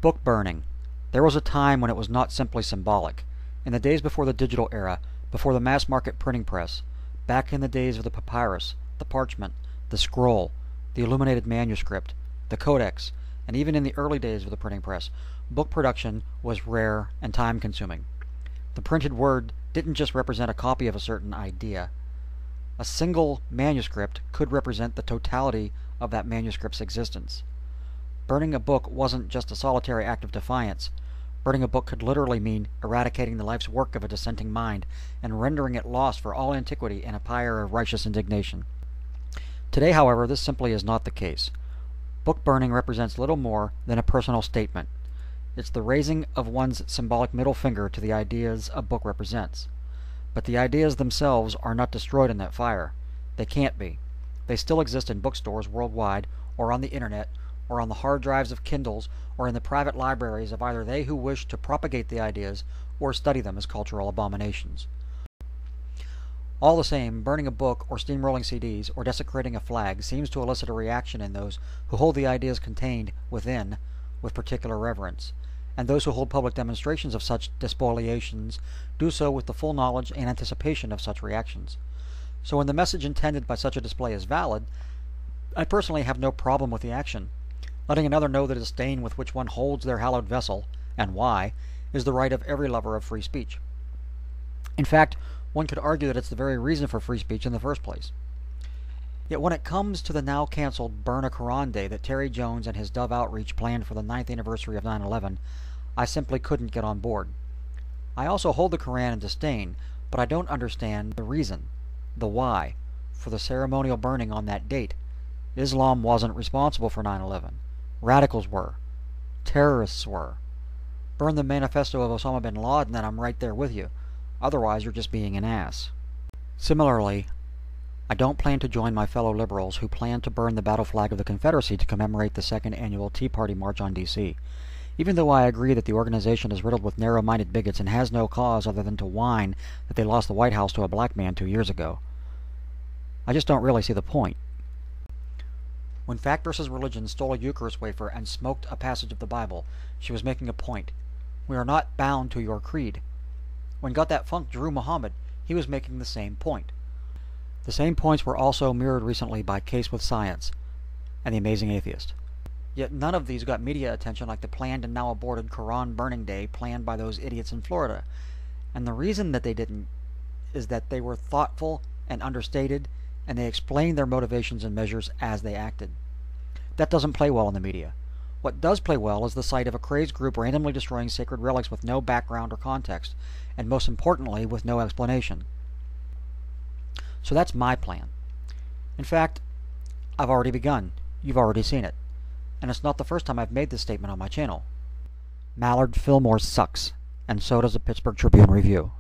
Book burning. There was a time when it was not simply symbolic. In the days before the digital era, before the mass market printing press, back in the days of the papyrus, the parchment, the scroll, the illuminated manuscript, the codex, and even in the early days of the printing press, book production was rare and time-consuming. The printed word didn't just represent a copy of a certain idea. A single manuscript could represent the totality of that manuscript's existence. Burning a book wasn't just a solitary act of defiance. Burning a book could literally mean eradicating the life's work of a dissenting mind and rendering it lost for all antiquity in a pyre of righteous indignation. Today, however, this simply is not the case. Book burning represents little more than a personal statement. It's the raising of one's symbolic middle finger to the ideas a book represents. But the ideas themselves are not destroyed in that fire. They can't be. They still exist in bookstores worldwide, or on the internet, or on the hard drives of Kindles, or in the private libraries of either they who wish to propagate the ideas or study them as cultural abominations. All the same, burning a book or steamrolling CDs or desecrating a flag seems to elicit a reaction in those who hold the ideas contained within with particular reverence, and those who hold public demonstrations of such despoliations do so with the full knowledge and anticipation of such reactions. So when the message intended by such a display is valid, I personally have no problem with the action. Letting another know the disdain with which one holds their hallowed vessel, and why, is the right of every lover of free speech. In fact, one could argue that it's the very reason for free speech in the first place. Yet when it comes to the now cancelled Burn a Koran Day that Terry Jones and his Dove Outreach planned for the 9th anniversary of 9/11, I simply couldn't get on board. I also hold the Koran in disdain, but I don't understand the reason, the why, for the ceremonial burning on that date. Islam wasn't responsible for 9/11. Radicals were. Terrorists were. Burn the manifesto of Osama bin Laden and I'm right there with you. Otherwise, you're just being an ass. Similarly, I don't plan to join my fellow liberals who plan to burn the battle flag of the Confederacy to commemorate the second annual Tea Party March on D.C. Even though I agree that the organization is riddled with narrow-minded bigots and has no cause other than to whine that they lost the White House to a black man 2 years ago. I just don't really see the point. When Fact vs. Religion stole a Eucharist wafer and smoked a passage of the Bible, she was making a point. We are not bound to your creed. When Got That Funk drew Muhammad, he was making the same point. The same points were also mirrored recently by Case with Science and The Amazing Atheist. Yet none of these got media attention like the planned and now aborted Koran burning day planned by those idiots in Florida. And the reason that they didn't is that they were thoughtful and understated, and they explained their motivations and measures as they acted. That doesn't play well in the media. What does play well is the sight of a crazed group randomly destroying sacred relics with no background or context, and most importantly, with no explanation. So that's my plan. In fact, I've already begun. You've already seen it. And it's not the first time I've made this statement on my channel. Mallard Fillmore sucks, and so does the Pittsburgh Tribune Review.